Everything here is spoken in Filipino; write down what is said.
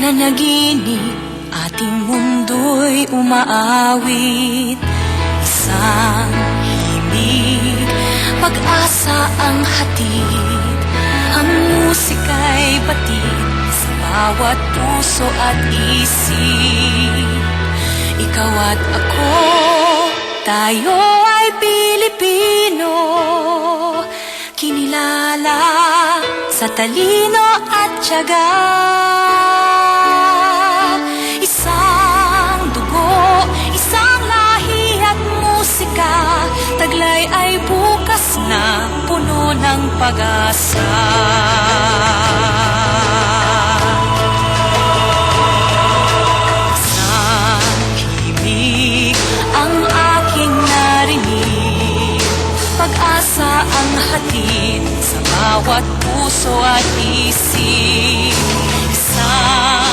pananaginip, ating mundo'y umaawit. Isang himig, pag-asa ang hatid. Ang musika'y batid sa bawat puso at isip. Ikaw at ako, tayo ay Pilipino, kinilala sa talino at tiyaga. Isang dugo, isang lahi at musika, taglay ay bukas na puno ng pag-asa. Pag-asa ang hatid sa bawat puso at isip. Isang